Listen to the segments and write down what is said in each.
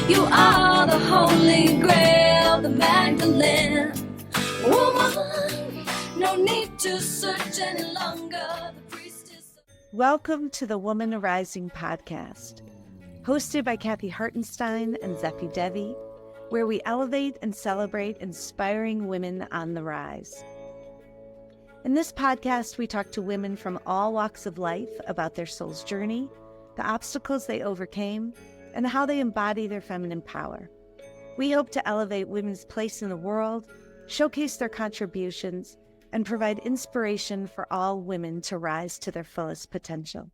You are the Holy Grail, the Magdalene. Woman, no need to search any longer. The priestess. Welcome to the Woman Arising podcast, hosted by Kathy Hartenstein and Zeppi Devi, where we elevate and celebrate inspiring women on the rise. In this podcast, we talk to women from all walks of life about their soul's journey, the obstacles they overcame, and how they embody their feminine power. We hope to elevate women's place in the world, showcase their contributions, and provide inspiration for all women to rise to their fullest potential.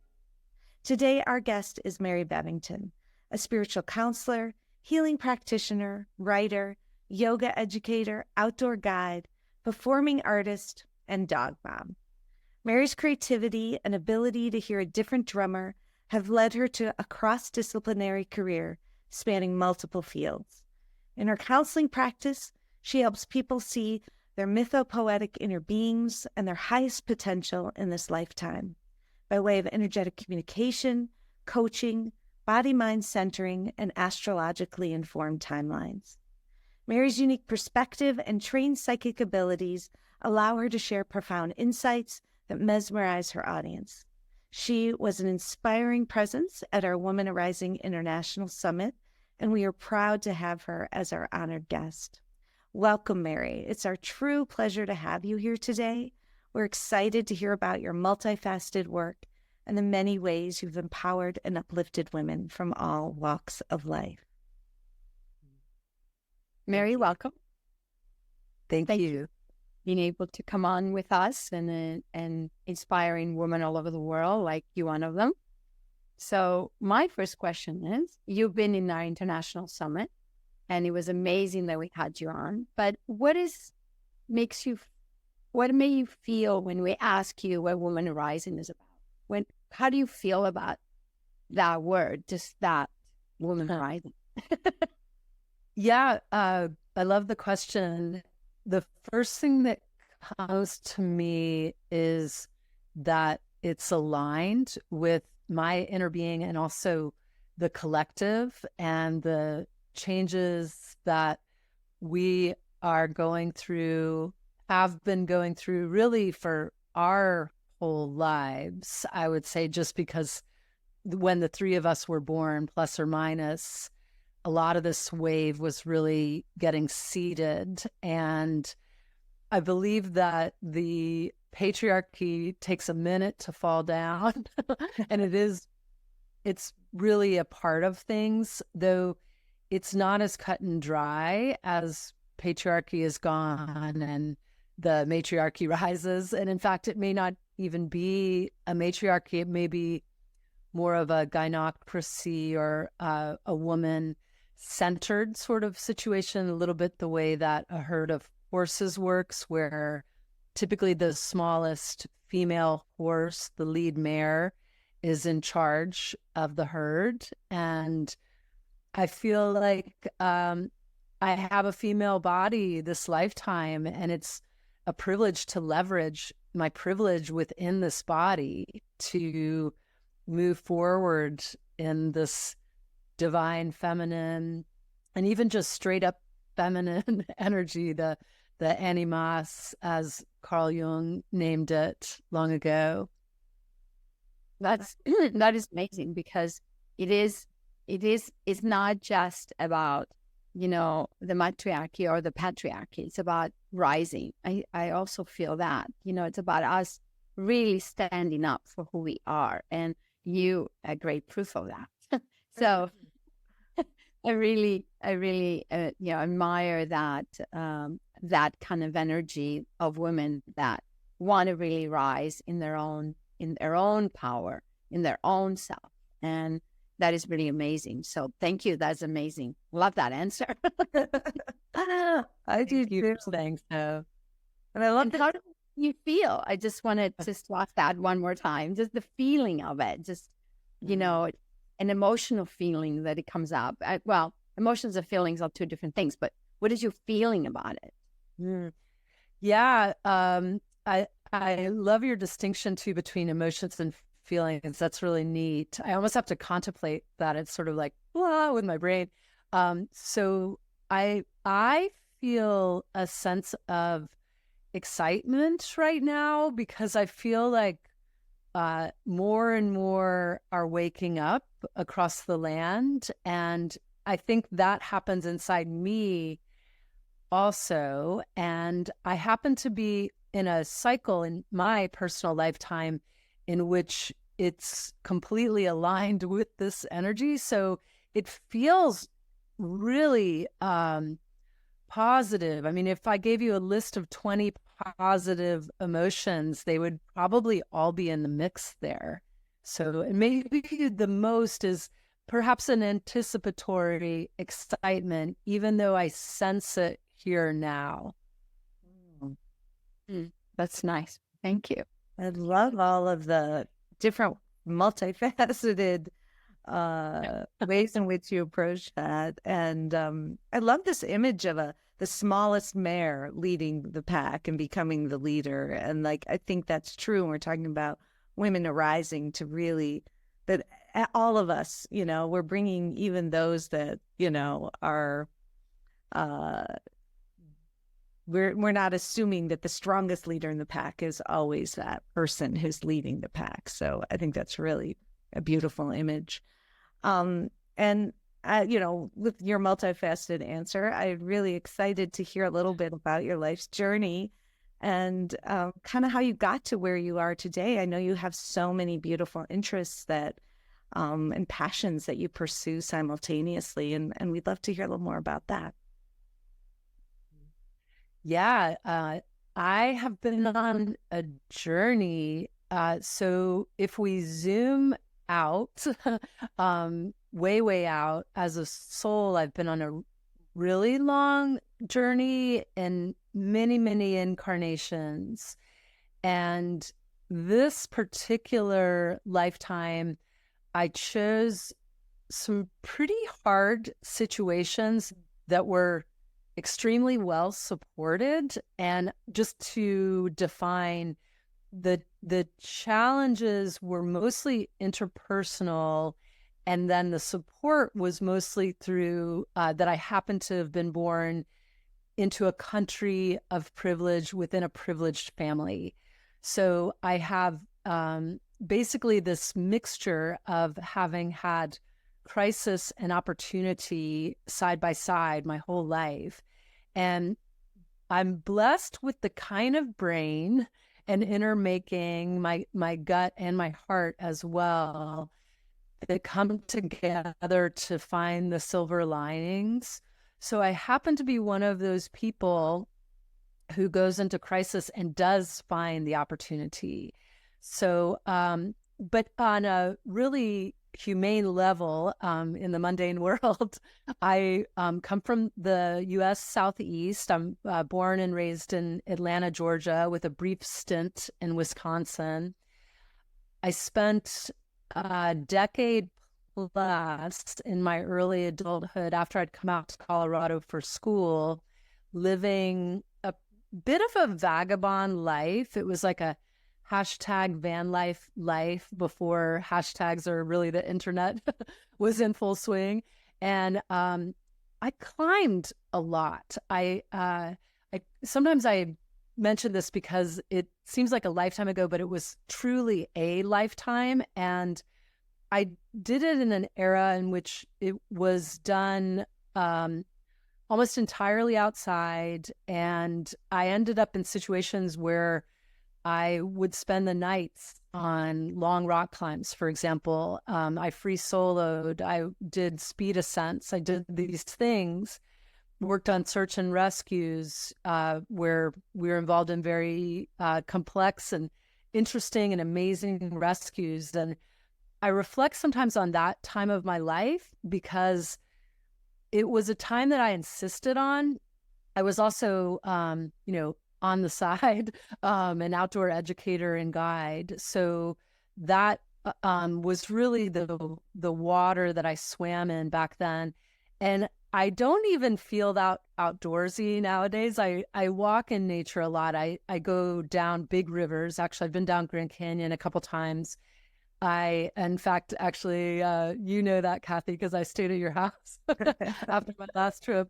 Today, our guest is Mary Bevington, a spiritual counselor, healing practitioner, writer, yoga educator, outdoor guide, performing artist, and dog mom. Mary's creativity and ability to hear a different drummer have led her to a cross-disciplinary career spanning multiple fields. In her counseling practice, she helps people see their mythopoetic inner beings and their highest potential in this lifetime by way of energetic communication, coaching, body-mind centering, and astrologically informed timelines. Mary's unique perspective and trained psychic abilities allow her to share profound insights that mesmerize her audience. She was an inspiring presence at our Woman Arising International Summit, and we are proud to have her as our honored guest. Welcome, Mary. It's our true pleasure to have you here today. We're excited to hear about your multifaceted work and the many ways you've empowered and uplifted women from all walks of life. Mary, welcome. Thank you. Being able to come on with us and inspiring women all over the world, like you, one of them. So my first question is, you've been in our international summit, and it was amazing that we had you on. But what made you feel when we ask you what Woman Arising is about? How do you feel about that word, just that, Woman Arising? Yeah, I love the question. The first thing that comes to me is that it's aligned with my inner being and also the collective and the changes that we are going through, have been going through really for our whole lives. I would say just because when the three of us were born, plus or minus, a lot of this wave was really getting seeded. And I believe that the patriarchy takes a minute to fall down. And it's really a part of things, though it's not as cut and dry as patriarchy is gone and the matriarchy rises. And in fact, it may not even be a matriarchy. It may be more of a gynocracy or a woman centered sort of situation, a little bit the way that a herd of horses works, where typically the smallest female horse, the lead mare, is in charge of the herd. And I feel like I have a female body this lifetime, and it's a privilege to leverage my privilege within this body to move forward in this divine feminine and even just straight up feminine energy, the animas, as Carl Jung named it long ago. That is amazing, because it's not just about, the matriarchy or the patriarchy. It's about rising. I also feel that, it's about us really standing up for who we are, and you are great proof of that. So I really admire that that kind of energy of women that want to really rise in their own power, in their own self, and that is really amazing. So thank you. That's amazing. Love that answer. I do too. Thanks. So, and I love that. How do you feel? I just want to just watch that one more time. Just the feeling of it. Just an emotional feeling that it comes up. Emotions and feelings are two different things, but what is your feeling about it? Yeah. I love your distinction too between emotions and feelings. That's really neat. I almost have to contemplate that. It's sort of like, blah, with my brain. So I feel a sense of excitement right now because I feel like more and more are waking up across the land. And I think that happens inside me also. And I happen to be in a cycle in my personal lifetime in which it's completely aligned with this energy. So it feels really positive. I mean, if I gave you a list of 20 positive emotions, they would probably all be in the mix there. So maybe the most is perhaps an anticipatory excitement, even though I sense it here now. That's nice. Thank you. I love all of the different multifaceted ways in which you approach that. And I love this image of the smallest mare leading the pack and becoming the leader. And like, I think that's true when we're talking about women arising to really, that all of us, you know, we're bringing even those that, you know, are, we're not assuming that the strongest leader in the pack is always that person who's leading the pack. So I think that's really a beautiful image. And you know, with your multifaceted answer, I'm really excited to hear a little bit about your life's journey and kind of how you got to where you are today. I know you have so many beautiful interests that and passions that you pursue simultaneously, and we'd love to hear a little more about that. Yeah, I have been on a journey. So if we zoom out, way out as a soul, I've been on a really long journey in many incarnations. And this particular lifetime, I chose some pretty hard situations that were extremely well supported. And just to define, the challenges were mostly interpersonal, and then the support was mostly through that I happened to have been born into a country of privilege within a privileged family. So I have basically this mixture of having had crisis and opportunity side by side my whole life. And I'm blessed with the kind of brain and inner making, my gut and my heart as well, that come together to find the silver linings. So I happen to be one of those people who goes into crisis and does find the opportunity. So, but on a really humane level, in the mundane world, I come from the U.S. Southeast. I'm born and raised in Atlanta, Georgia, with a brief stint in Wisconsin. I spent a decade plus in my early adulthood, after I'd come out to Colorado for school, living a bit of a vagabond life. It was like a hashtag van life before hashtags or really the internet was in full swing. And I climbed a lot. I sometimes I mention this because it seems like a lifetime ago, but it was truly a lifetime. And I did it in an era in which it was done almost entirely outside. And I ended up in situations where I would spend the nights on long rock climbs, for example. I free soloed, I did speed ascents, I did these things, worked on search and rescues, where we were involved in very complex and interesting and amazing rescues. And I reflect sometimes on that time of my life because it was a time that I insisted on. I was also, on the side, an outdoor educator and guide. So that was really the water that I swam in back then. And I don't even feel that outdoorsy nowadays. I walk in nature a lot. I go down big rivers. Actually, I've been down Grand Canyon a couple times. In fact, actually, you know that, Kathy, because I stayed at your house after my last trip.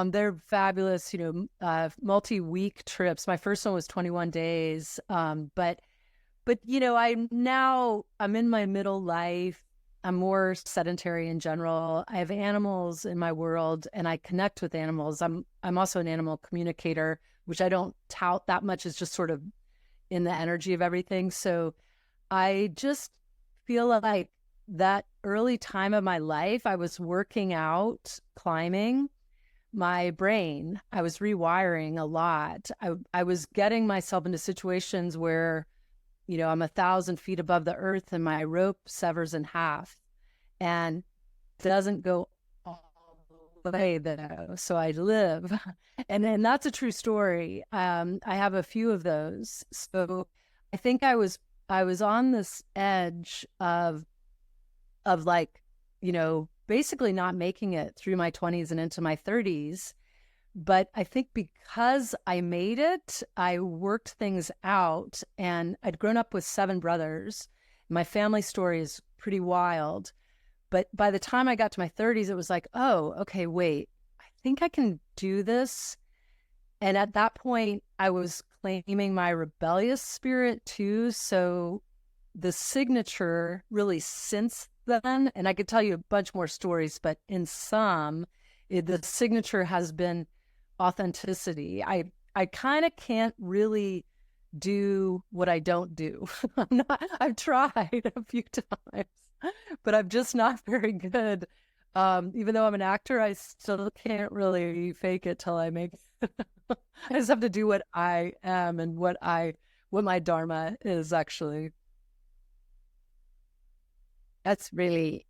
They're fabulous, multi-week trips. My first one was 21 days. But I'm in my middle life. I'm more sedentary in general. I have animals in my world and I connect with animals. I'm also an animal communicator, which I don't tout that much. It's just sort of in the energy of everything. So I just feel like that early time of my life, I was working out, climbing my brain. I was rewiring a lot. I was getting myself into situations where I'm 1,000 feet above the earth and my rope severs in half and doesn't go all the way though. So I live. And then that's a true story. I have a few of those. So I think I was on this edge of like, basically not making it through my 20s and into my 30s. But I think because I made it, I worked things out, and I'd grown up with 7 brothers. My family story is pretty wild. But by the time I got to my 30s, it was like, oh, okay, wait, I think I can do this. And at that point, I was claiming my rebellious spirit too. So the signature really since then, and I could tell you a bunch more stories, but in sum, the signature has been authenticity. I kind of can't really do what I don't do. I've tried a few times, but I'm just not very good. Even though I'm an actor, I still can't really fake it till I make it. I just have to do what I am and what my dharma is actually. That's really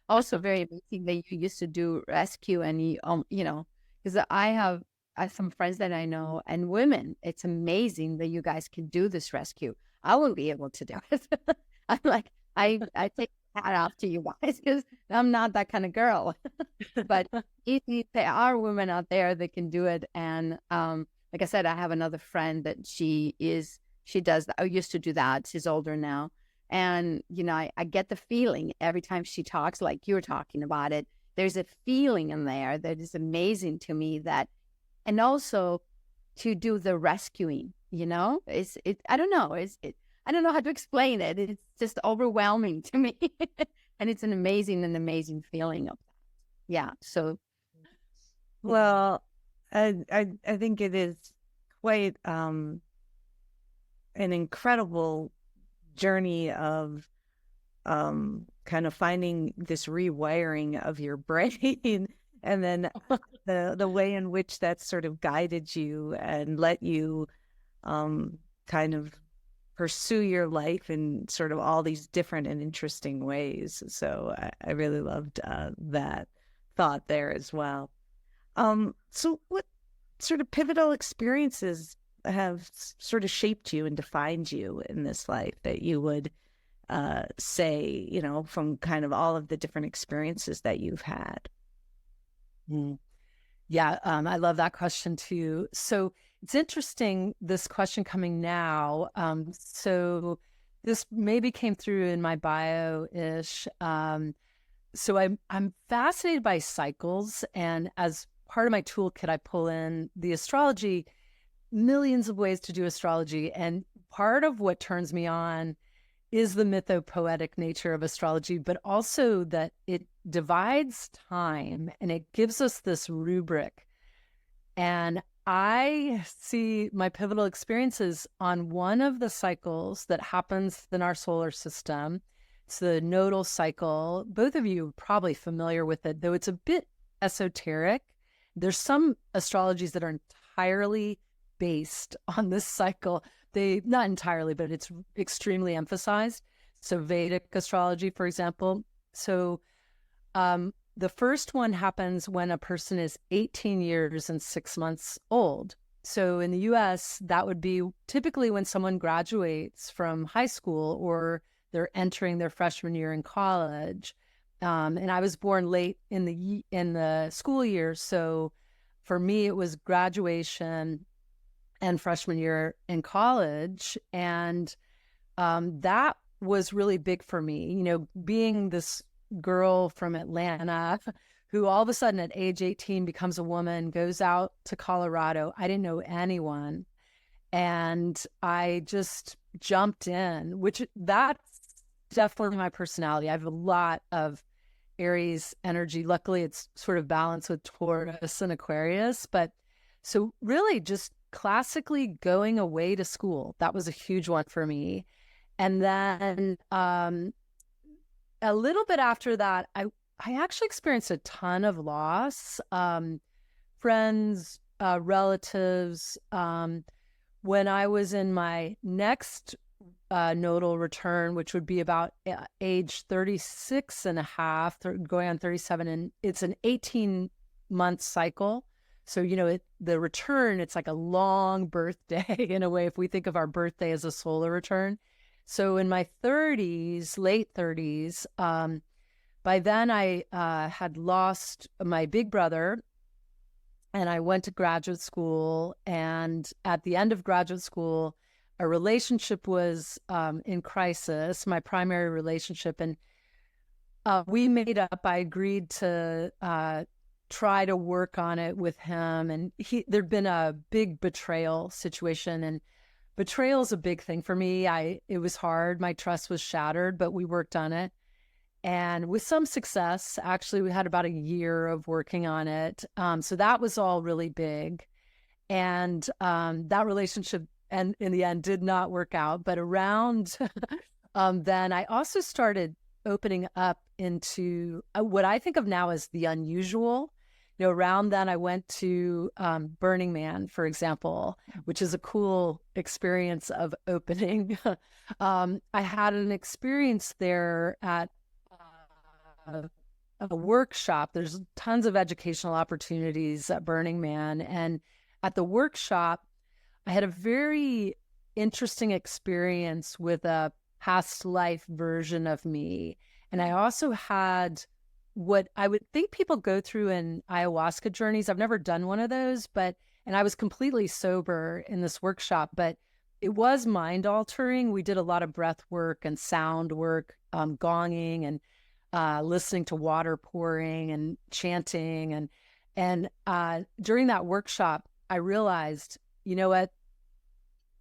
also very amazing that you used to do rescue and because I have some friends that I know and women. It's amazing that you guys can do this rescue. I wouldn't be able to do it. I'm like, I take the hat off to you guys because I'm not that kind of girl. But if there are women out there that can do it, and like I said, I have another friend that she does that. I used to do that. She's older now. And, I get the feeling every time she talks, like you're talking about it. There's a feeling in there that is amazing to me and also to do the rescuing, I don't know. I don't know how to explain it. It's just overwhelming to me. And it's an amazing feeling of that. Yeah. So. Well, I think it is quite an incredible journey of kind of finding this rewiring of your brain and then the way in which that sort of guided you and let you kind of pursue your life in sort of all these different and interesting ways. So I really loved that thought there as well. So what sort of pivotal experiences have sort of shaped you and defined you in this life that you would say, from kind of all of the different experiences that you've had? Yeah, I love that question too. So it's interesting, this question coming now. So this maybe came through in my bio-ish. So I'm fascinated by cycles, and as part of my toolkit, I pull in the astrology, millions of ways to do astrology. And part of what turns me on is the mythopoetic nature of astrology, but also that it divides time and it gives us this rubric. And I see my pivotal experiences on one of the cycles that happens in our solar system. It's the nodal cycle. Both of you are probably familiar with it, though it's a bit esoteric. There's some astrologies that are entirely based on this cycle. Not entirely, but it's extremely emphasized. So Vedic astrology, for example. So the first one happens when a person is 18 years and 6 months old. So in the US, that would be typically when someone graduates from high school or they're entering their freshman year in college. And I was born late in the school year. So for me, it was graduation and freshman year in college. And that was really big for me. You know, being this girl from Atlanta who all of a sudden at age 18 becomes a woman, goes out to Colorado. I didn't know anyone. And I just jumped in, which that's definitely my personality. I have a lot of Aries energy. Luckily, it's sort of balanced with Taurus and Aquarius. But so really just classically going away to school, that was a huge one for me. And then a little bit after that, I actually experienced a ton of loss, friends, relatives. When I was in my next nodal return, which would be about age 36 and a half, going on 37, and it's an 18-month cycle. So, you know, the return, it's like a long birthday in a way, if we think of our birthday as a solar return. So in my 30s, late 30s, by then I had lost my big brother, and I went to graduate school. And at the end of graduate school, a relationship was in crisis, my primary relationship. And we made up. I agreed to try to work on it with him. And there'd been a big betrayal situation. And betrayal is a big thing for me. It was hard. My trust was shattered, but we worked on it. And with some success, actually, we had about a year of working on it. So that was all really big. And that relationship, and in the end, did not work out. But around then, I also started opening up into what I think of now as the unusual. You know, around then, I went to Burning Man, for example, which is a cool experience of opening. I had an experience there at a workshop. There's tons of educational opportunities at Burning Man. And at the workshop, I had a very interesting experience with a past life version of me. And I also had what I would think people go through in ayahuasca journeys. I've never done one of those, and I was completely sober in this workshop, but it was mind altering. We did a lot of breath work and sound work, gonging and listening to water pouring and chanting. And during that workshop, I realized, you know what,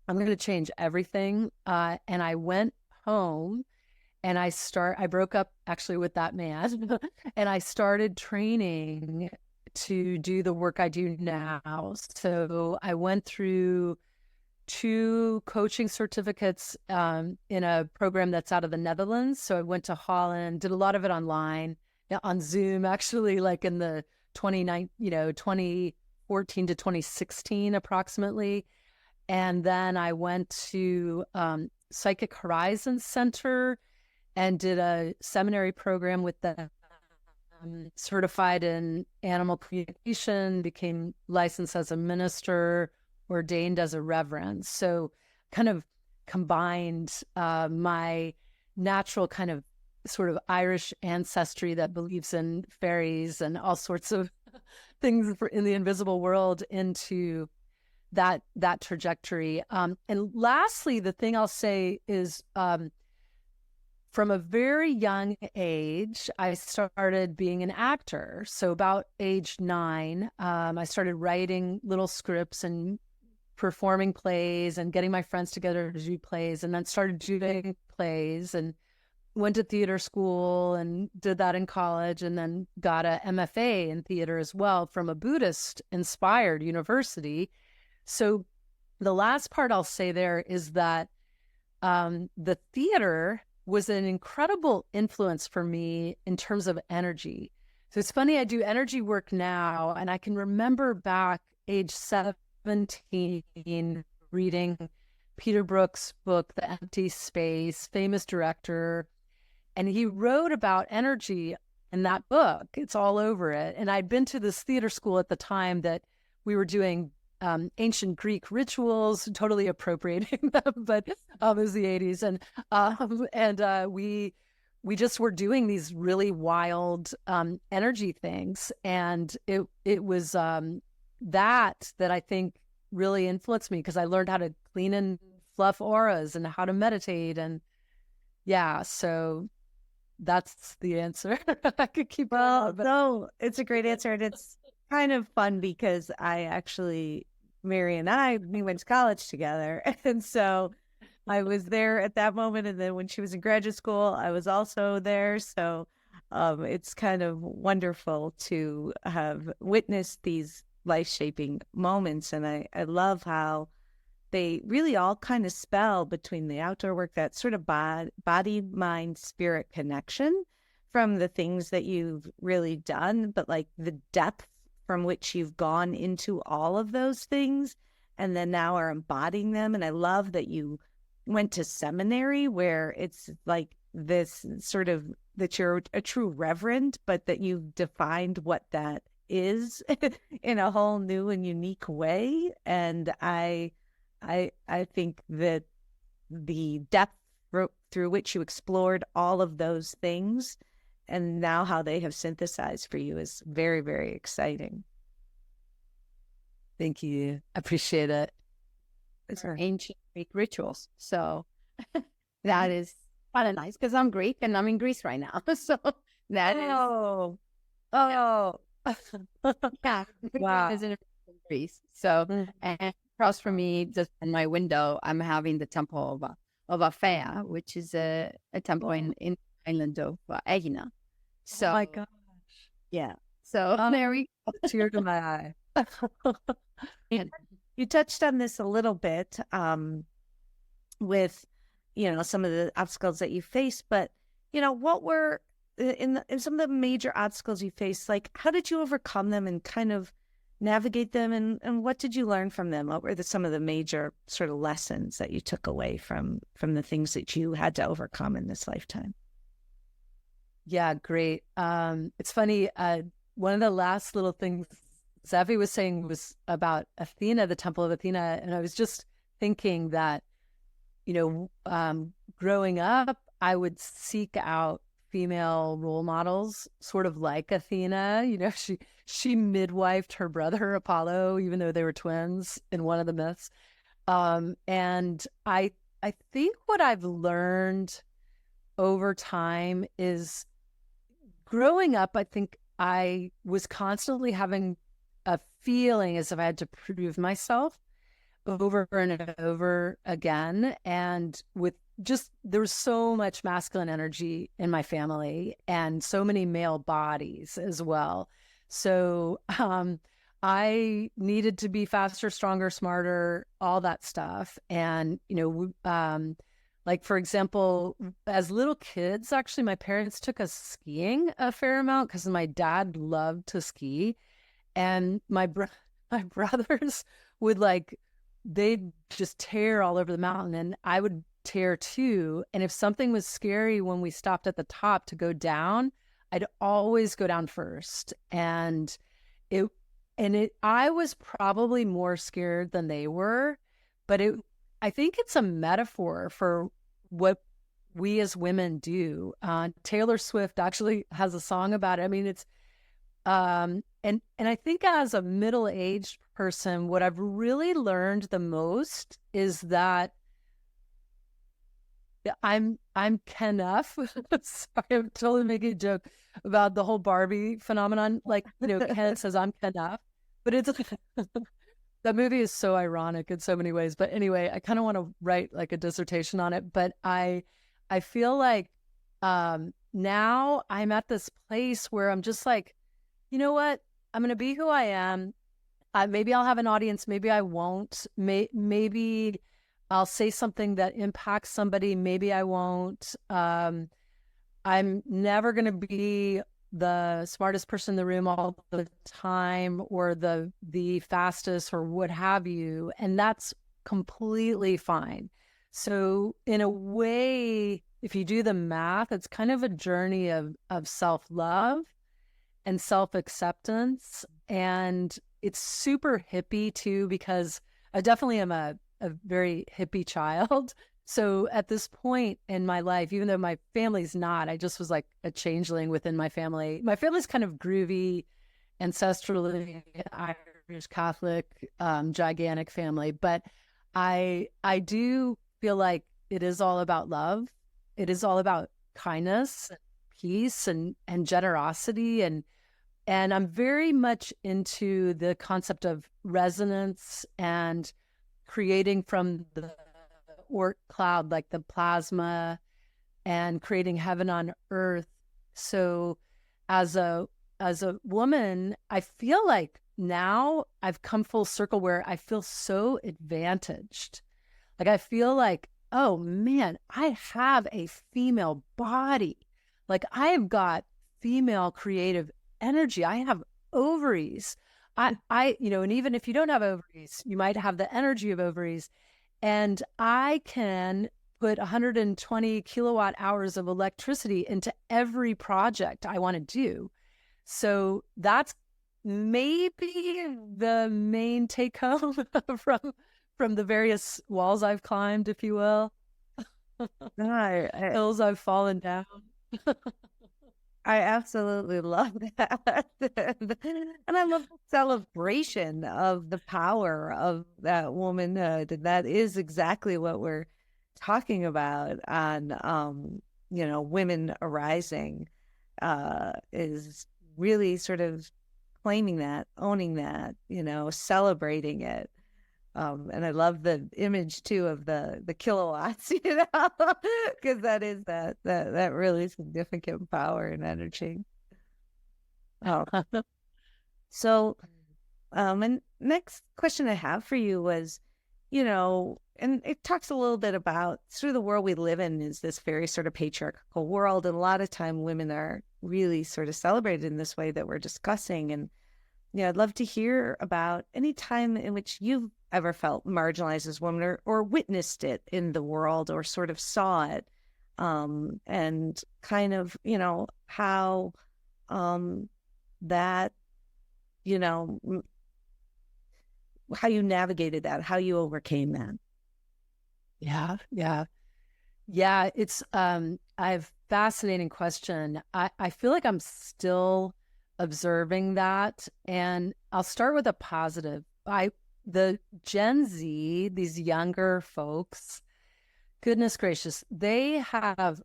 I'm going to change everything. And I went home and I broke up actually with that man and I started training to do the work I do now. So I went through 2 coaching certificates in a program that's out of the Netherlands. So I went to Holland, did a lot of it online, on Zoom, actually, like in the 2014 to 2016 approximately. And then I went to Psychic Horizons Center and did a seminary program with them, certified in animal communication, became licensed as a minister, ordained as a reverend. So kind of combined my natural kind of sort of Irish ancestry that believes in fairies and all sorts of things in the invisible world into that trajectory. And lastly, the thing I'll say is from a very young age, I started being an actor. So about age 9, I started writing little scripts and performing plays and getting my friends together to do plays, and then started doing plays and went to theater school and did that in college, and then got a MFA in theater as well from a Buddhist inspired university. So the last part I'll say there is that the theater was an incredible influence for me in terms of energy. So it's funny, I do energy work now, and I can remember back age 17 reading Peter Brook's book, The Empty Space, famous director. And he wrote about energy in that book. It's all over it. And I'd been to this theater school at the time that we were doing ancient Greek rituals, totally appropriating them, but it was the 80s. And we just were doing these really wild energy things. And it was that I think really influenced me, because I learned how to clean and fluff auras and how to meditate. And yeah, so that's the answer. I could keep going Well, on, but no, it's a great answer. And it's kind of fun because Mary and we went to college together. And so I was there at that moment. And then when she was in graduate school, I was also there. So it's kind of wonderful to have witnessed these life-shaping moments. And I love how they really all kind of spell between the outdoor work, that sort of body, mind, spirit connection from the things that you've really done, but like the depth from which you've gone into all of those things and then now are embodying them. And I love that you went to seminary where it's like this sort of that you're a true reverend, but that you've defined what that is in a whole new and unique way. And I think that the depth through which you explored all of those things and now how they have synthesized for you is very, very exciting. thank you. I appreciate it. Ancient Greek rituals. So that is kind of nice because I'm Greek and I'm in Greece right now. So that is Oh, yeah. wow. Is in Greece. So and across from me, just in my window, I'm having the temple of Aphea, which is a temple in the island of Aegina. So Oh my gosh. yeah. So there we Tear to my eye. go. You touched on this a little bit with, some of the obstacles that you faced, but, what were in some of the major obstacles you faced, like how did you overcome them and kind of navigate them and what did you learn from them? What were some of the major sort of lessons that you took away from the things that you had to overcome in this lifetime? Yeah, great. It's funny. One of the last little things Zavi was saying was about Athena, the Temple of Athena. And I was just thinking that, growing up, I would seek out female role models, sort of like Athena. She midwifed her brother Apollo, even though they were twins in one of the myths. And I think what I've learned over time is growing up, I think I was constantly having a feeling as if I had to prove myself over and over again. And there was so much masculine energy in my family and so many male bodies as well. So I needed to be faster, stronger, smarter, all that stuff. And, like, for example, as little kids, actually, my parents took us skiing a fair amount because my dad loved to ski. And my brothers would they'd just tear all over the mountain and I would tear too. And if something was scary when we stopped at the top to go down, I'd always go down first. And I was probably more scared than they were, but I think it's a metaphor for what we as women do. Taylor Swift actually has a song about it. I mean, it's, and I think as a middle-aged person, what I've really learned the most is that I'm enough. Sorry, I'm totally making a joke about the whole Barbie phenomenon. Ken says I'm enough, but it's that movie is so ironic in so many ways. But anyway, I kind of want to write like a dissertation on it. But I feel like now I'm at this place where I'm just like, you know what? I'm going to be who I am. Maybe I'll have an audience. Maybe I won't. Maybe I'll say something that impacts somebody. Maybe I won't. I'm never going to be the smartest person in the room all the time or the fastest or what have you. And that's completely fine. So in a way, if you do the math, it's kind of a journey of self-love and self-acceptance. And it's super hippie too, because I definitely am a very hippie child. So at this point in my life, even though my family's not, I just was like a changeling within my family. My family's kind of groovy, ancestrally Irish Catholic, gigantic family. But I do feel like it is all about love it is all about kindness, peace, and generosity. And I'm very much into the concept of resonance and creating from the Oort cloud, like the plasma, and creating heaven on earth. So as a woman, I feel like now I've come full circle where I feel so advantaged. Like I feel like, oh man, I have a female body. Like I have got female creative energy. I have ovaries. And even if you don't have ovaries, you might have the energy of ovaries. And I can put 120 kilowatt hours of electricity into every project I want to do. So that's maybe the main take home from the various walls I've climbed, if you will. Hills I've fallen down. I absolutely love that. And I love the celebration of the power of that womanhood. And that is exactly what we're talking about on, Women Arising, is really sort of claiming that, owning that, celebrating it. And I love the image too of the kilowatts, because that is that really significant power and energy. Oh, so, and next question I have for you was, and it talks a little bit about sort of the world we live in is this very sort of patriarchal world, and a lot of time women are really sort of celebrated in this way that we're discussing. And I'd love to hear about any time in which you've ever felt marginalized as a woman or witnessed it in the world or sort of saw it, and kind of, how that, how you navigated that, how you overcame that. Yeah. It's I have fascinating question. I feel like I'm still observing that, and I'll start with a positive. The Gen Z, these younger folks, goodness gracious, they have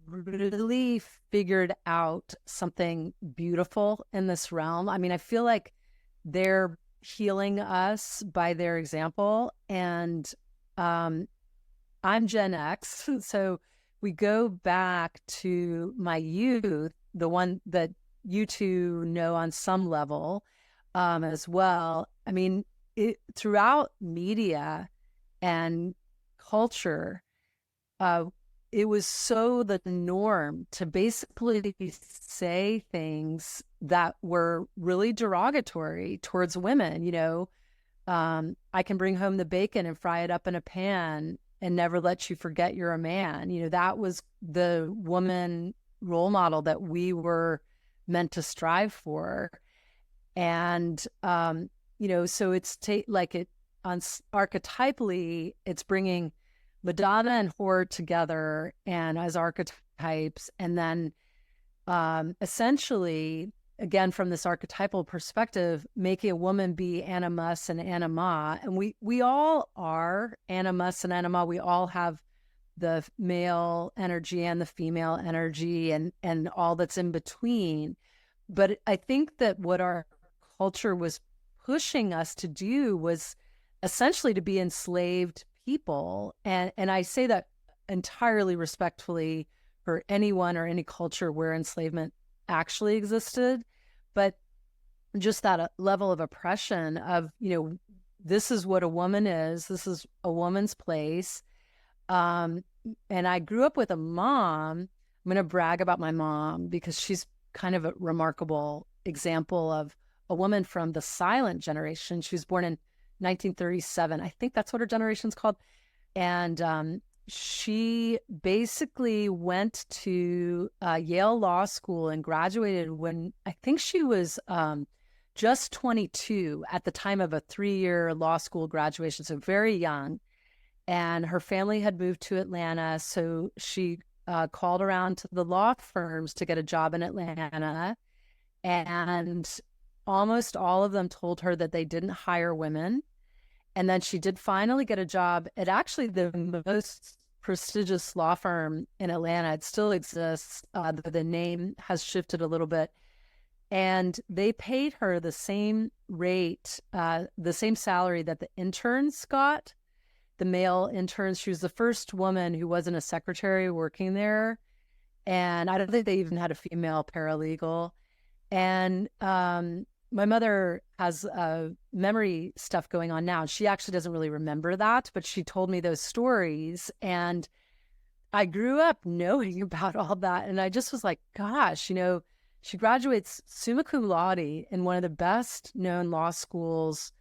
really figured out something beautiful in this realm. I mean, I feel like they're healing us by their example. And I'm Gen X, so we go back to my youth, the one that you two know on some level, as well. I mean, throughout media and culture, it was so the norm to basically say things that were really derogatory towards women. I can bring home the bacon and fry it up in a pan and never let you forget you're a man. That was the woman role model that we were meant to strive for. And, so it's archetypally, it's bringing Madonna and Hor together and as archetypes. And then essentially, again, from this archetypal perspective, making a woman be animus and anima. And we all are animus and anima. We all have the male energy and the female energy and all that's in between. But I think that what our culture was pushing us to do was essentially to be enslaved people. And I say that entirely respectfully for anyone or any culture where enslavement actually existed. But just that level of oppression of, this is what a woman is, this is a woman's place. And I grew up with a mom. I'm going to brag about my mom because she's kind of a remarkable example of a woman from the silent generation. She was born in 1937. I think that's what her generation's called. And she basically went to Yale Law School and graduated when I think she was just 22 at the time of a 3-year law school graduation, so very young. And her family had moved to Atlanta, so she called around to the law firms to get a job in Atlanta. And almost all of them told her that they didn't hire women. And then she did finally get a job at actually the most prestigious law firm in Atlanta. It still exists. The name has shifted a little bit. And they paid her the same rate, the same salary that the interns got, the male interns. She was the first woman who wasn't a secretary working there. And I don't think they even had a female paralegal. And my mother has memory stuff going on now. She actually doesn't really remember that, but she told me those stories. And I grew up knowing about all that. And I just was like, gosh, she graduates summa cum laude in one of the best known law schools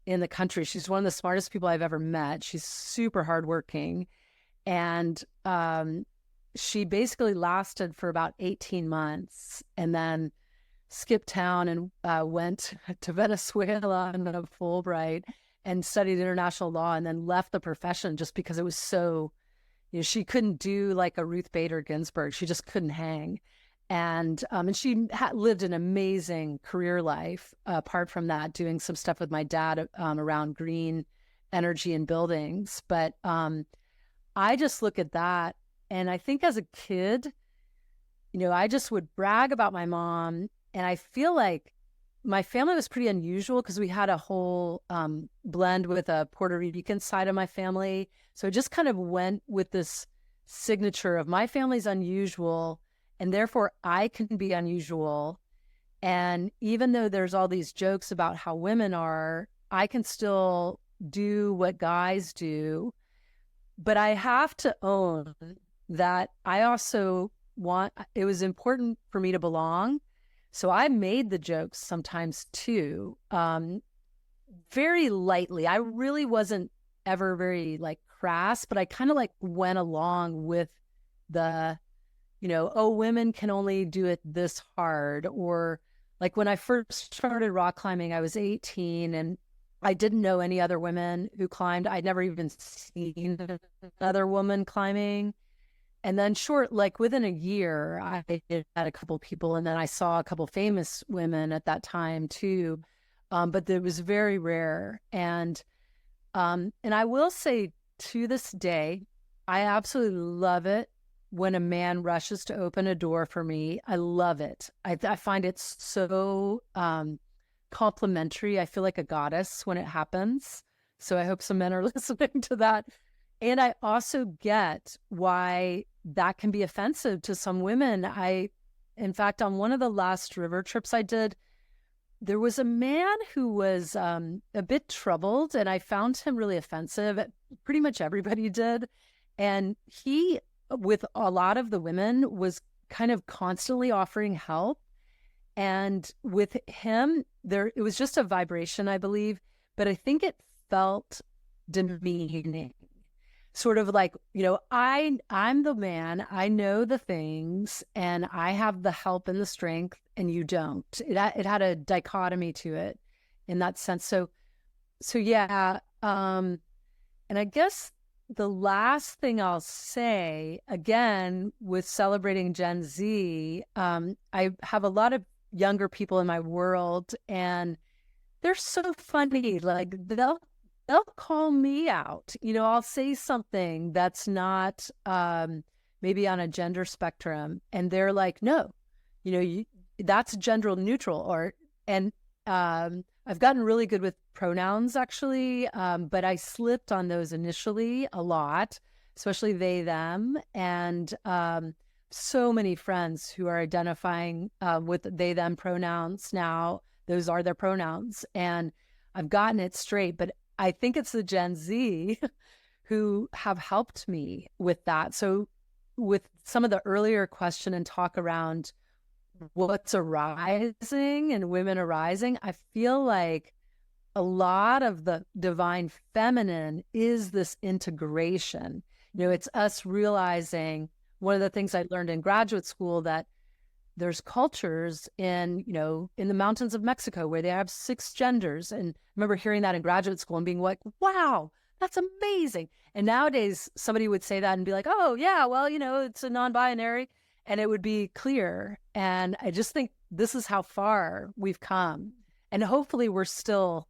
in the country. She's one of the smartest people I've ever met. She's super hardworking. And she basically lasted for about 18 months and then skipped town and went to Venezuela and a Fulbright and studied international law, and then left the profession just because it was so, she couldn't do like a Ruth Bader Ginsburg. She just couldn't hang. And she lived an amazing career life apart from that, doing some stuff with my dad around green energy and buildings. But I just look at that, and I think as a kid, I just would brag about my mom. And I feel like my family was pretty unusual because we had a whole blend with a Puerto Rican side of my family. So it just kind of went with this signature of my family's unusual, and therefore I can be unusual. And even though there's all these jokes about how women are, I can still do what guys do. But I have to own that I also it was important for me to belong. So I made the jokes sometimes too, very lightly. I really wasn't ever very like crass, but I kind of like went along with the, oh, women can only do it this hard. Or like when I first started rock climbing, I was 18 and I didn't know any other women who climbed. I'd never even seen another woman climbing. And then within a year, I had a couple people, and then I saw a couple famous women at that time too. But it was very rare. And I will say to this day, I absolutely love it when a man rushes to open a door for me. I love it. I find it so complimentary. I feel like a goddess when it happens. So I hope some men are listening to that. And I also get why that can be offensive to some women. In fact, on one of the last river trips I did, there was a man who was a bit troubled, and I found him really offensive. Pretty much everybody did. And he, with a lot of the women, was kind of constantly offering help. And with him, it was just a vibration, I believe, but I think it felt demeaning. Sort of like, I'm the man, I know the things, and I have the help and the strength, and you don't. It had a dichotomy to it in that sense. So yeah. And I guess the last thing I'll say, again, with celebrating Gen Z, I have a lot of younger people in my world, and they're so funny. Like they'll call me out. I'll say something that's not maybe on a gender spectrum, and they're like, no, that's gender neutral. And I've gotten really good with pronouns actually, but I slipped on those initially a lot, especially they, them. And so many friends who are identifying with they, them pronouns now. Those are their pronouns. And I've gotten it straight, but I think it's the Gen Z who have helped me with that. So with some of the earlier question and talk around what's arising and women arising, I feel like a lot of the divine feminine is this integration. It's us realizing, one of the things I learned in graduate school, that there's cultures in the mountains of Mexico where they have 6 genders. And I remember hearing that in graduate school and being like, wow, that's amazing. And nowadays somebody would say that and be like, oh yeah, well, it's a non-binary, and it would be clear. And I just think this is how far we've come. And hopefully we're still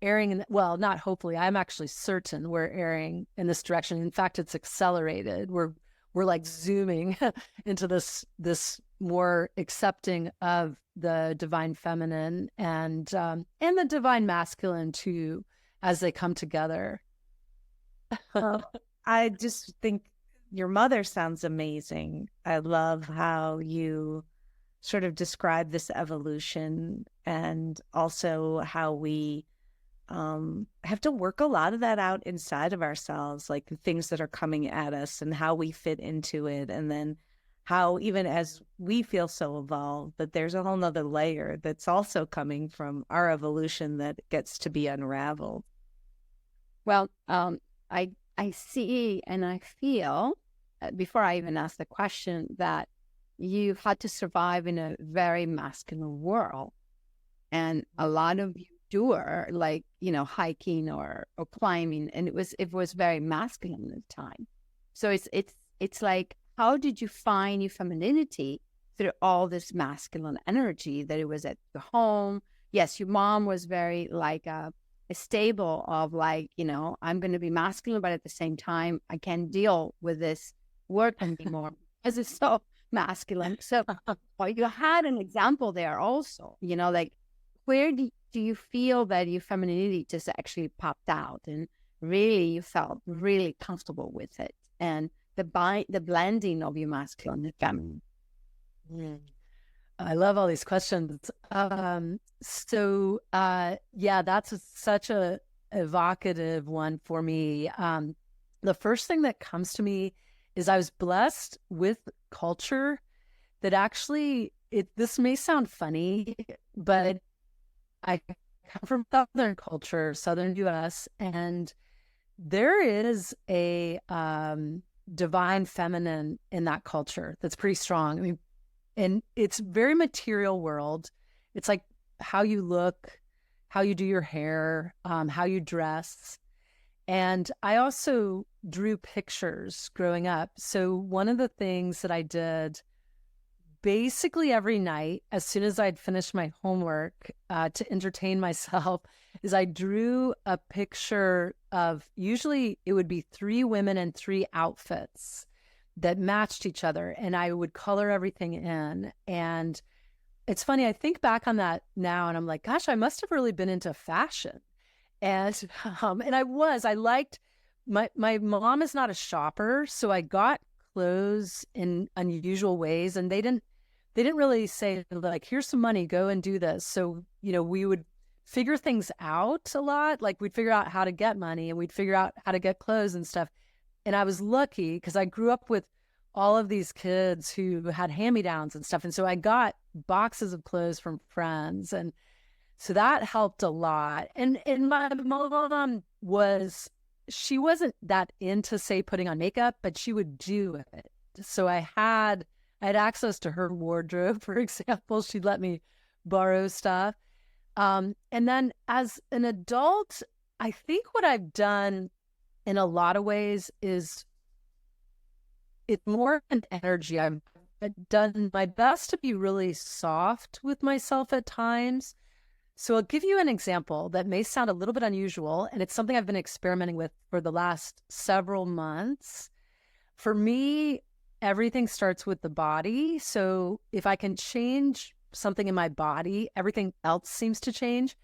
airing well, not hopefully, I'm actually certain we're airing in this direction. In fact, it's accelerated. We're like zooming into this more accepting of the divine feminine and the divine masculine too, as they come together. I just think your mother sounds amazing. I love how you sort of describe this evolution, and also how we have to work a lot of that out inside of ourselves, like the things that are coming at us and how we fit into it. And then how, even as we feel so evolved, that there's a whole nother layer that's also coming from our evolution that gets to be unraveled. Well, I see and I feel, before I even ask the question, that you had to survive in a very masculine world. And a lot of you doer, like, hiking or climbing, and it was very masculine at the time. So it's like, how did you find your femininity through all this masculine energy that it was at the home? Yes, your mom was very like a stable of like, I'm going to be masculine, but at the same time, I can't deal with this work anymore because it's so masculine. So you had an example there also, like, where do you feel that your femininity just actually popped out and really you felt really comfortable with it, and the blending of your masculine and feminine? I love all these questions. So that's such a evocative one for me. The first thing that comes to me is I was blessed with culture that actually, this may sound funny, but I come from Southern culture, Southern US, and there is a divine feminine in that culture that's pretty strong. I mean, and it's very material world. It's like how you look, how you do your hair, how you dress. And I also drew pictures growing up. So one of the things that I did basically every night, as soon as I'd finished my homework to entertain myself, is I drew a picture of, usually it would be 3 women and 3 outfits that matched each other, and I would color everything in. And it's funny, I think back on that now and I'm like, gosh, I must have really been into fashion. And I liked, my mom is not a shopper, so I got clothes in unusual ways, and they didn't really say like, here's some money, go and do this. So, we would figure things out a lot. Like, we'd figure out how to get money and we'd figure out how to get clothes and stuff. And I was lucky because I grew up with all of these kids who had hand-me-downs and stuff. And so I got boxes of clothes from friends. And so that helped a lot. And my mom she wasn't that into, say, putting on makeup, but she would do it. So I had access to her wardrobe, for example. She'd let me borrow stuff. And then as an adult, I think what I've done in a lot of ways is it's more an energy. I've done my best to be really soft with myself at times. So I'll give you an example that may sound a little bit unusual, and it's something I've been experimenting with for the last several months. For me, everything starts with the body. So if I can change something in my body, everything else seems to change.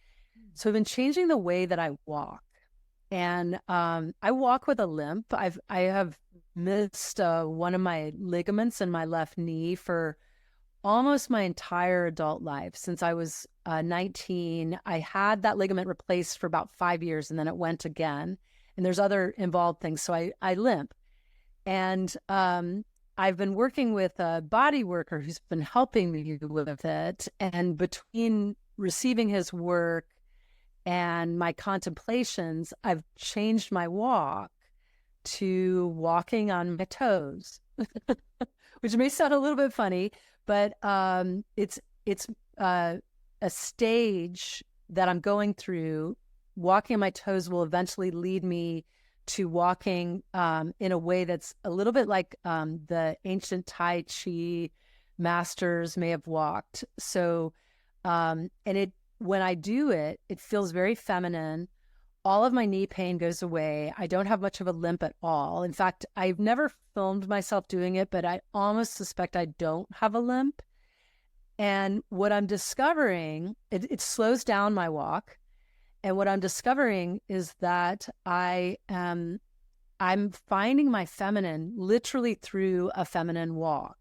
So I've been changing the way that I walk. And I walk with a limp. I have missed one of my ligaments in my left knee for almost my entire adult life. Since I was 19, I had that ligament replaced for about 5 years, and then it went again. And there's other involved things. So I limp. And I've been working with a body worker who's been helping me with it. And between receiving his work and my contemplations, I've changed my walk to walking on my toes, which may sound a little bit funny, but it's a stage that I'm going through. Walking on my toes will eventually lead me to walking in a way that's a little bit like the ancient Tai Chi masters may have walked. So, and when I do it, it feels very feminine. All of my knee pain goes away. I don't have much of a limp at all. In fact, I've never filmed myself doing it, but I almost suspect I don't have a limp. And what I'm discovering, it slows down my walk. And what I'm discovering is that I'm finding my feminine literally through a feminine walk.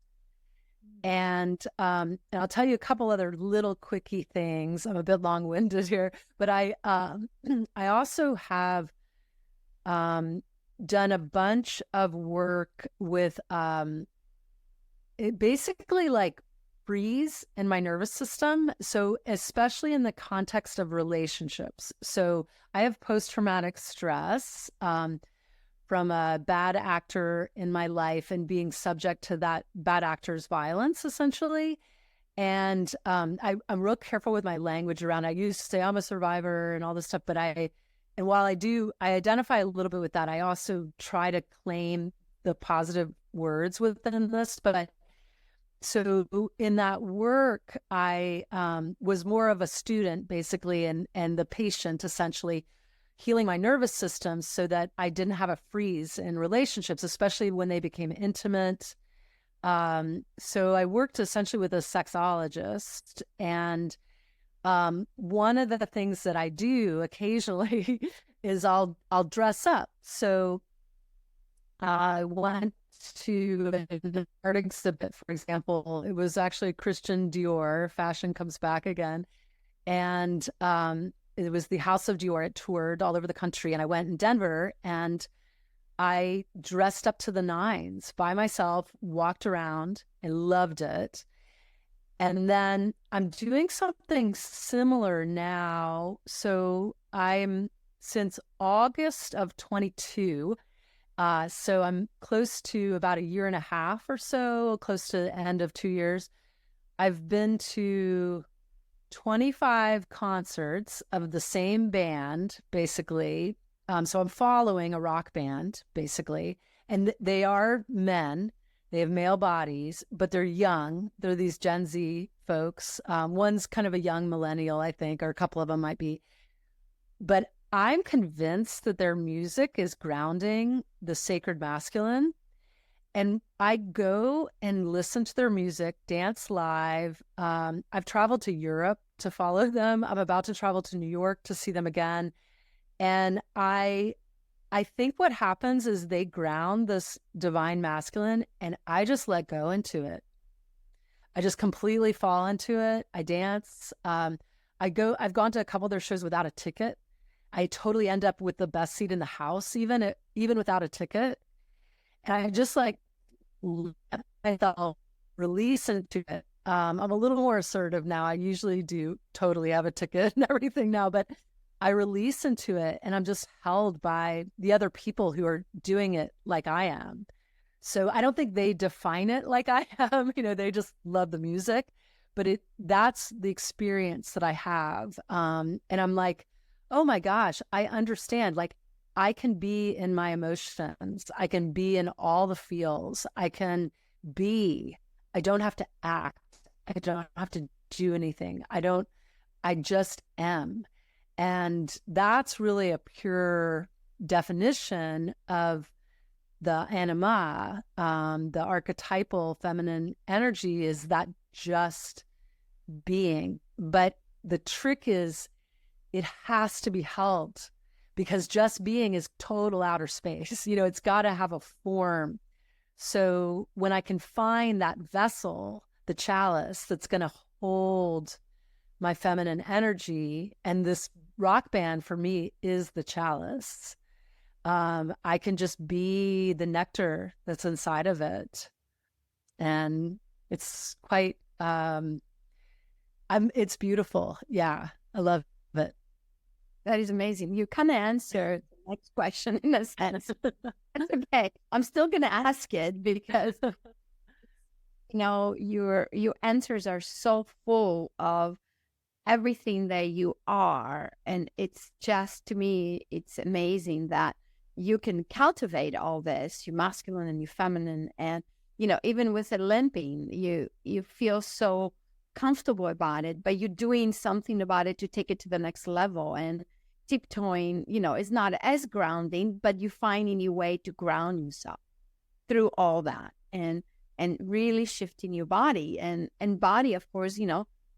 And I'll tell you a couple other little quickie things. I'm a bit long-winded here, but I also have done a bunch of work with basically like freeze in my nervous system. So especially in the context of relationships. So I have post-traumatic stress from a bad actor in my life and being subject to that bad actor's violence, essentially. And I'm real careful with my language around. I used to say I'm a survivor and all this stuff, but while I identify a little bit with that, I also try to claim the positive words within this. So in that work, I was more of a student, basically, and the patient, essentially, healing my nervous system so that I didn't have a freeze in relationships, especially when they became intimate. So I worked essentially with a sexologist, and one of the things that I do occasionally is I'll dress up. So I went to an art exhibit, for example. It was actually Christian Dior. Fashion comes back again. And it was the House of Dior. It toured all over the country. And I went in Denver and I dressed up to the nines by myself, walked around. I loved it. And then I'm doing something similar now. So since August of 22, so I'm close to about a year and a half or so, close to the end of 2 years. I've been to 25 concerts of the same band, basically. So I'm following a rock band, basically. And they are men. They have male bodies, but they're young. They're these Gen Z folks. One's kind of a young millennial, I think, or a couple of them might be. But I'm convinced that their music is grounding the sacred masculine. And I go and listen to their music, dance live. I've traveled to Europe to follow them. I'm about to travel to New York to see them again. And I think what happens is they ground this divine masculine, and I just let go into it. I just completely fall into it. I dance. I've gone to a couple of their shows without a ticket. I totally end up with the best seat in the house, even without a ticket. And I just like let myself release into it. I'm a little more assertive now. I usually do totally have a ticket and everything now, but I release into it, and I'm just held by the other people who are doing it like I am. So I don't think they define it like I am. They just love the music, but that's the experience that I have. And I'm like, oh my gosh, I understand. Like, I can be in my emotions. I can be in all the feels. I can be. I don't have to act. I don't have to do anything. I just am. And that's really a pure definition of the anima, the archetypal feminine energy, is that just being. But the trick is it has to be held, because just being is total outer space. It's got to have a form. So when I can find that vessel, the chalice, that's going to hold my feminine energy, and this rock band for me is the chalice, I can just be the nectar that's inside of it. And it's quite, it's beautiful. Yeah, I love it. That is amazing. You kind of answered the next question in a sense. That's okay. I'm still going to ask it because, your answers are so full of everything that you are. And it's just, to me, it's amazing that you can cultivate all this, your masculine and your feminine. And, even with the limping, you feel so comfortable about it, but you're doing something about it to take it to the next level. And tiptoeing, is not as grounding, but you're finding your way to ground yourself through all that, and really shifting your body, and body, of course,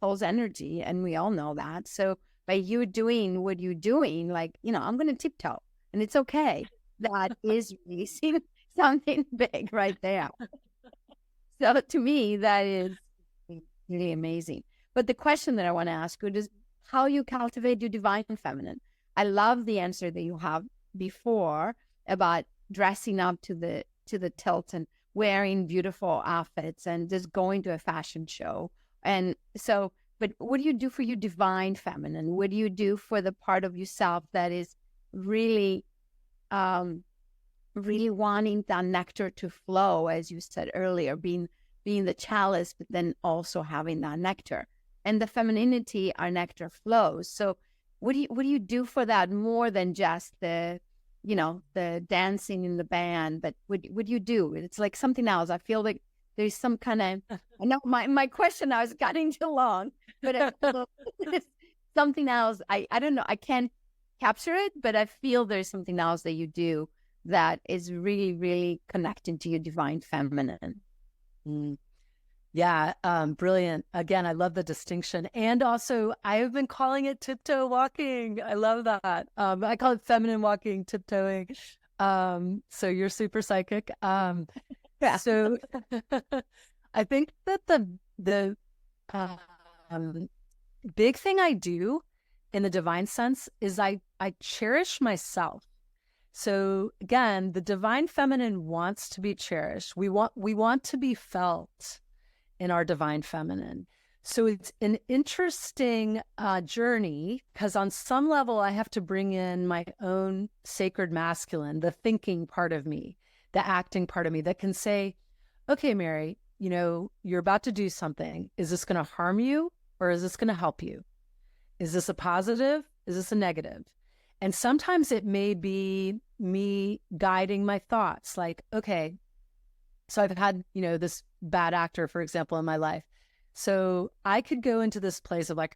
holds energy, and we all know that. So by you doing what you're doing, like, I'm going to tiptoe, and it's okay. That is releasing something big right there. So to me, that is really amazing. But the question that I want to ask you is how you cultivate your divine feminine. I love the answer that you have before about dressing up to the tilt and wearing beautiful outfits and just going to a fashion show. And so, but what do you do for your divine feminine? What do you do for the part of yourself that is really, really wanting that nectar to flow, as you said earlier, being the chalice, but then also having that nectar, and the femininity, our nectar flows. So what do you do for that more than just the dancing in the band? But what do you do? It's like something else. I feel like there's some kind of, I know my question now is getting too long, but it's something else. I don't know. I can't capture it, but I feel there's something else that you do that is really, really connected to your divine feminine. Mm. Yeah, brilliant. Again, I love the distinction. And also, I have been calling it tiptoe walking. I love that. I call it feminine walking, tiptoeing. So you're super psychic. Yeah. So I think that the big thing I do in the divine sense is I cherish myself. So again, the divine feminine wants to be cherished. We want to be felt in our divine feminine. So it's an interesting journey, because on some level I have to bring in my own sacred masculine, the thinking part of me, the acting part of me that can say, okay, Mary, you're about to do something. Is this going to harm you or is this going to help you? Is this a positive? Is this a negative? And sometimes it may be me guiding my thoughts, like, okay, so I've had, this bad actor, for example, in my life. So I could go into this place of like,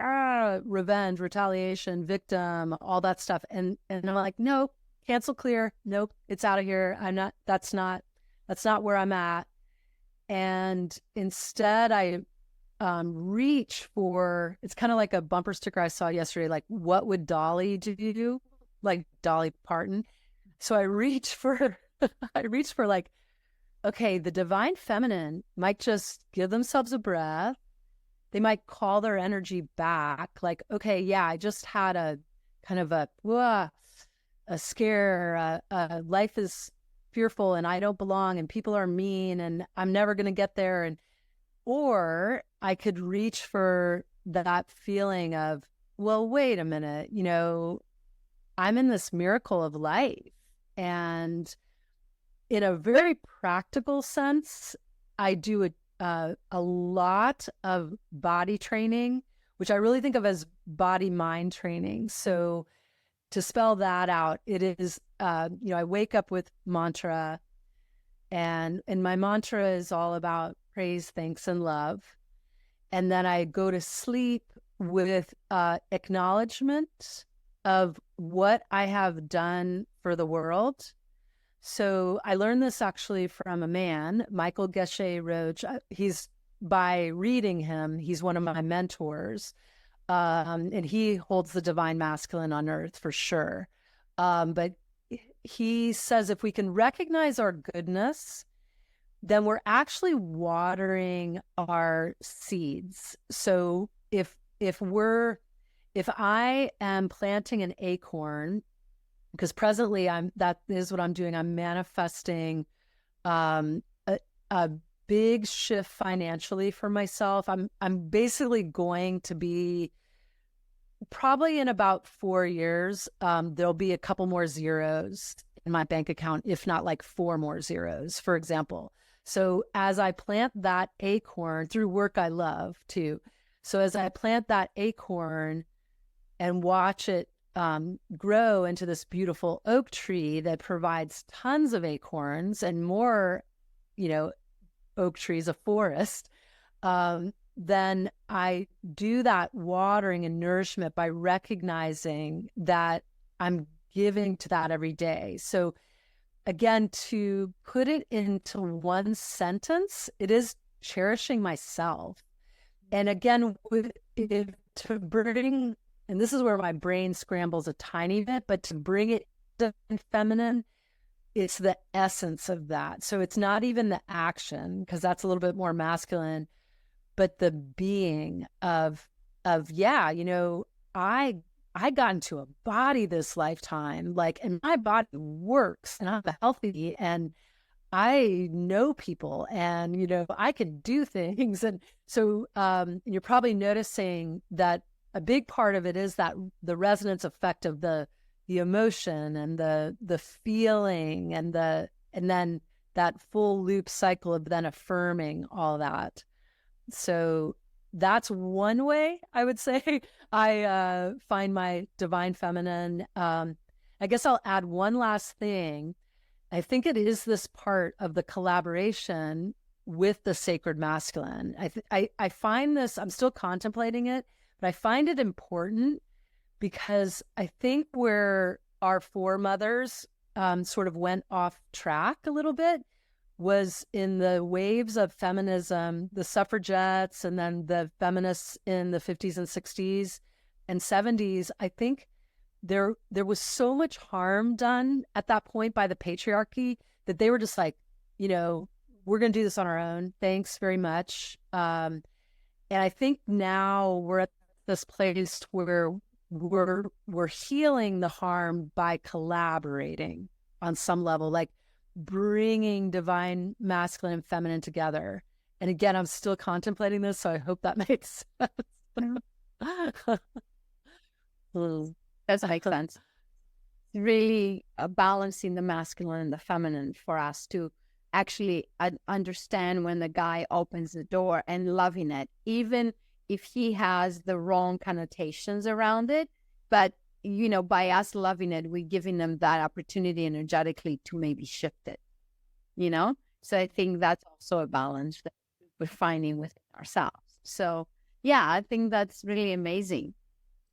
revenge, retaliation, victim, all that stuff. And I'm like, nope, cancel, clear. Nope, it's out of here. That's not where I'm at. And instead I reach for, it's kind of like a bumper sticker I saw yesterday, like, what would Dolly do? Like Dolly Parton. So I reach for like, okay, the divine feminine might just give themselves a breath. They might call their energy back. Like, okay, yeah, I just had a kind of a scare. Life is fearful and I don't belong and people are mean and I'm never going to get there. Or I could reach for that feeling of, well, wait a minute, I'm in this miracle of life. And in a very practical sense, I do a lot of body training, which I really think of as body-mind training. So to spell that out, it is, I wake up with mantra, and my mantra is all about praise, thanks, and love. And then I go to sleep with acknowledgement of what I have done for the world. So I learned this actually from a man, Michael Geshe-Roach. By reading him, he's one of my mentors. And he holds the divine masculine on earth for sure. But he says if we can recognize our goodness, then we're actually watering our seeds. So if I am planting an acorn, because presently that is what I'm doing. I'm manifesting a big shift financially for myself. I'm basically going to be, probably in about 4 years, there'll be a couple more zeros in my bank account, if not like 4 more zeros, for example. So as I plant that acorn through work I love too. So as I plant that acorn and watch it grow into this beautiful oak tree that provides tons of acorns and more, oak trees, a forest, then I do that watering and nourishment by recognizing that I'm giving to that every day. So again, to put it into one sentence, it is cherishing myself. And again, to bring, and this is where my brain scrambles a tiny bit, but to bring it to feminine, it's the essence of that. So it's not even the action, because that's a little bit more masculine, but the being of yeah, I got into a body this lifetime, like, and my body works, and I'm healthy, and I know people, and I can do things. And so you're probably noticing that a big part of it is that the resonance effect of the emotion and the feeling, and then that full loop cycle of then affirming all that. So that's one way I would say I find my divine feminine. I guess I'll add one last thing. I think it is this part of the collaboration with the sacred masculine. I find this, I'm still contemplating it, but I find it important because I think where our foremothers sort of went off track a little bit was in the waves of feminism, the suffragettes, and then the feminists in the 50s and 60s and 70s. I think there was so much harm done at that point by the patriarchy that they were just like, we're going to do this on our own. Thanks very much. And I think now we're at this place where we're healing the harm by collaborating on some level, like bringing divine masculine and feminine together. And again, I'm still contemplating this, so I hope that makes sense. That makes sense. Really balancing the masculine and the feminine for us to actually understand when the guy opens the door and loving it, even if he has the wrong connotations around it. But, by us loving it, we're giving them that opportunity energetically to maybe shift it, So I think that's also a balance that we're finding within ourselves. So, yeah, I think that's really amazing.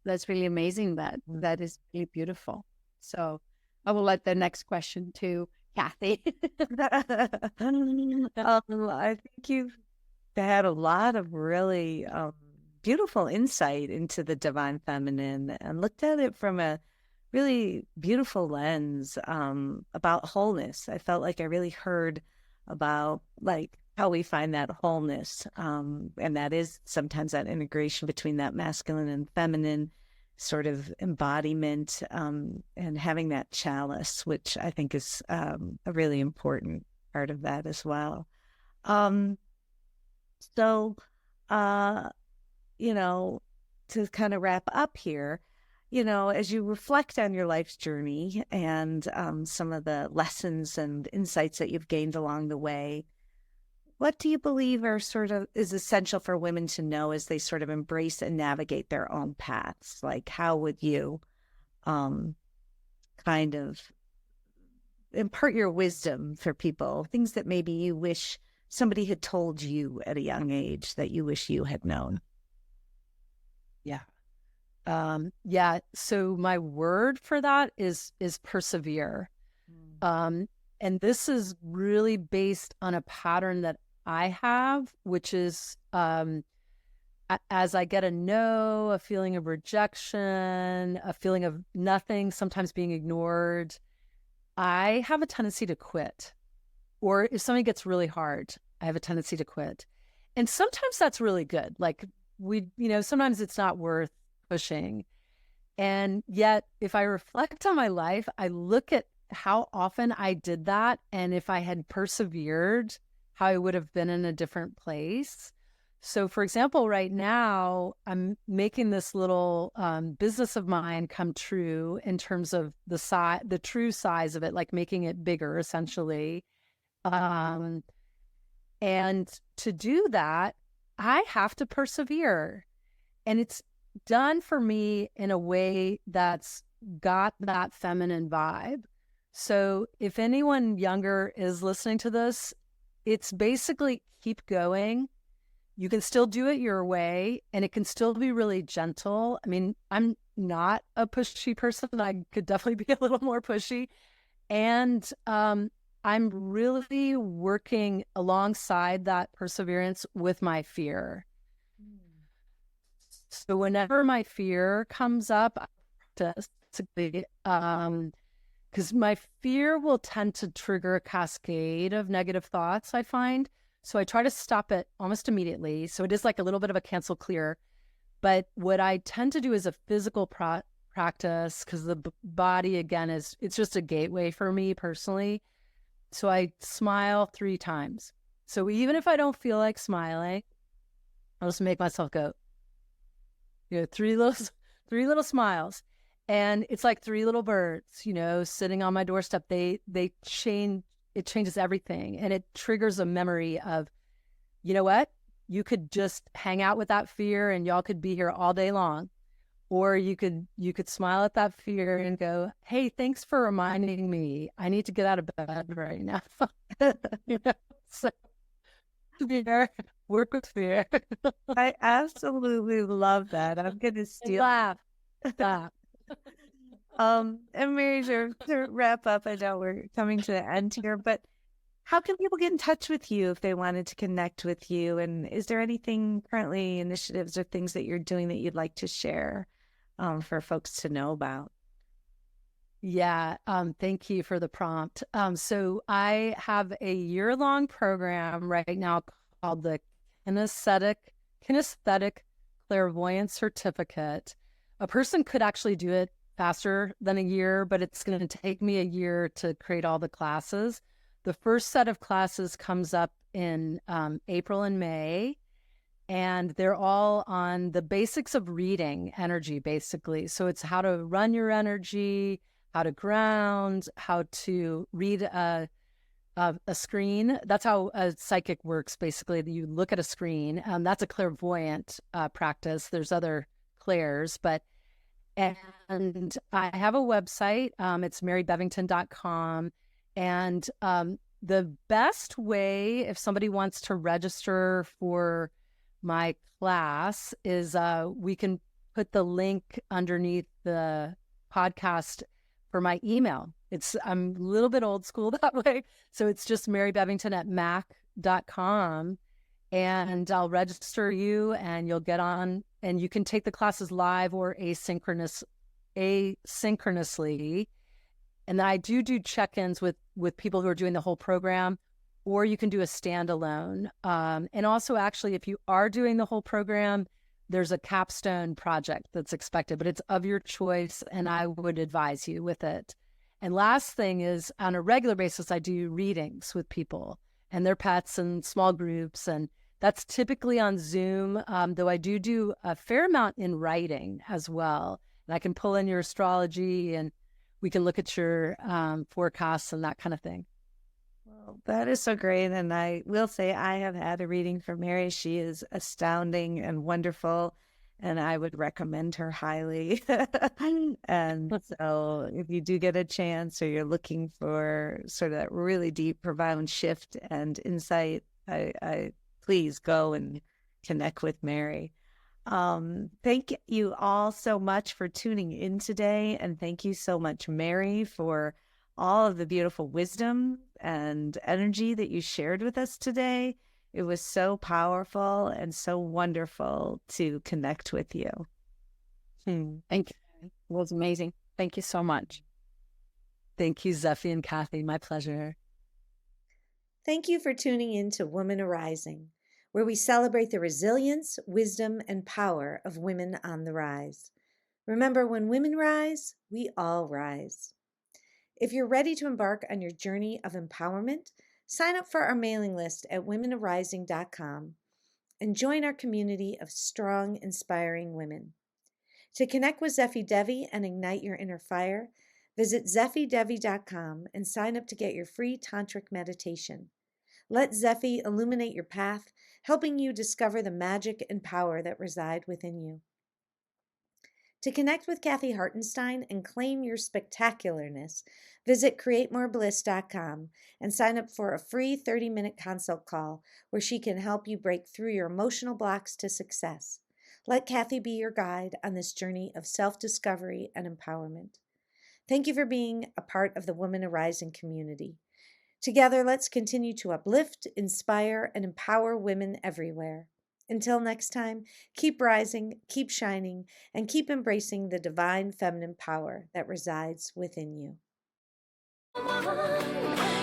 That's really amazing. That is really beautiful. So I will let the next question to Kathy. I think you've had a lot of really beautiful insight into the divine feminine and looked at it from a really beautiful lens about wholeness. I felt like I really heard about like how we find that wholeness. And that is sometimes that integration between that masculine and feminine sort of embodiment, and having that chalice, which I think is a really important part of that as well. To kind of wrap up here, as you reflect on your life's journey and some of the lessons and insights that you've gained along the way, what do you believe is essential for women to know as they sort of embrace and navigate their own paths? Like, how would you kind of impart your wisdom for people, things that maybe you wish somebody had told you at a young age that you wish you had known? Yeah. So my word for that is persevere. And this is really based on a pattern that I have, which is as I get a no, a feeling of rejection, a feeling of nothing, sometimes being ignored, I have a tendency to quit. Or if something gets really hard, I have a tendency to quit. And sometimes that's really good. Like sometimes it's not worth pushing. And yet, if I reflect on my life, I look at how often I did that. And if I had persevered, how I would have been in a different place. So for example, right now, I'm making this little business of mine come true in terms of the true size of it, like making it bigger, essentially. And to do that, I have to persevere. And it's done for me in a way that's got that feminine vibe. So if anyone younger is listening to this, it's basically keep going you can still do it your way, and it can still be really gentle. I mean, I'm not a pushy person. I could definitely be a little more pushy. And I'm really working alongside that perseverance with my fear. So whenever my fear comes up, I practice basically, because my fear will tend to trigger a cascade of negative thoughts, I find. So I try to stop it almost immediately. So it is like a little bit of a cancel clear. But what I tend to do is a physical practice, because the body, again, it's just a gateway for me personally. So I smile 3 times. So even if I don't feel like smiling, I'll just make myself go, 3 little smiles. And it's like 3 little birds, sitting on my doorstep. They change, it changes everything. And it triggers a memory of, you know what? You could just hang out with that fear and y'all could be here all day long. Or you could smile at that fear and go, hey, thanks for reminding me. I need to get out of bed right now. So fear, work with fear. I absolutely love that. I'm going to steal. Laugh. And Mary, to wrap up, I know we're coming to the end here, but how can people get in touch with you if they wanted to connect with you? And is there anything currently, initiatives or things that you're doing that you'd like to share for folks to know about? Yeah, thank you for the prompt. So I have a year-long program right now called the Kinesthetic Clairvoyance Certificate. A person could actually do it faster than a year, but it's going to take me a year to create all the classes. The first set of classes comes up in April and May, and they're all on the basics of reading energy, basically. So it's how to run your energy, how to ground, how to read a screen. That's how a psychic works, basically. You look at a screen. That's a clairvoyant practice. There's other clairs, and I have a website. It's marybevington.com. And the best way, if somebody wants to register for my class, is we can put the link underneath the podcast for my email. I'm a little bit old school that way. So it's just marybevington@mac.com. And I'll register you and you'll get on, and you can take the classes live or asynchronously. And then I do check-ins with people who are doing the whole program, or you can do a standalone. And also, actually, if you are doing the whole program, there's a capstone project that's expected, but it's of your choice, and I would advise you with it. And last thing is, on a regular basis, I do readings with people and their pets and small groups, and that's typically on Zoom, though I do a fair amount in writing as well. And I can pull in your astrology, and we can look at your forecasts and that kind of thing. Well, that is so great. And I will say I have had a reading from Mary. She is astounding and wonderful, and I would recommend her highly. And so if you do get a chance, or you're looking for sort of that really deep, profound shift and insight, I please go and connect with Mary. Thank you all so much for tuning in today. And thank you so much, Mary, for all of the beautiful wisdom and energy that you shared with us today. It was so powerful and so wonderful to connect with you. Thank you. It was amazing. Thank you so much. Thank you, Zeffie and Kathy. My pleasure. Thank you for tuning in to Woman Arising, where we celebrate the resilience, wisdom, and power of women on the rise. Remember, when women rise, we all rise. If you're ready to embark on your journey of empowerment, sign up for our mailing list at womanarising.com and join our community of strong, inspiring women. To connect with Zeffie Devi and ignite your inner fire, visit zeffiedevi.com and sign up to get your free tantric meditation. Let Zeffie illuminate your path, helping you discover the magic and power that reside within you. To connect with Kathy Hartenstein and claim your spectacularness, visit createmorebliss.com and sign up for a free 30-minute consult call where she can help you break through your emotional blocks to success. Let Kathy be your guide on this journey of self-discovery and empowerment. Thank you for being a part of the Women Arising community. Together, let's continue to uplift, inspire, and empower women everywhere. Until next time, keep rising, keep shining, and keep embracing the divine feminine power that resides within you.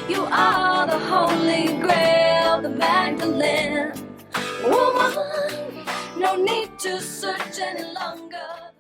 You are the holy grail, the Magdalene. Woman, no need to search any longer.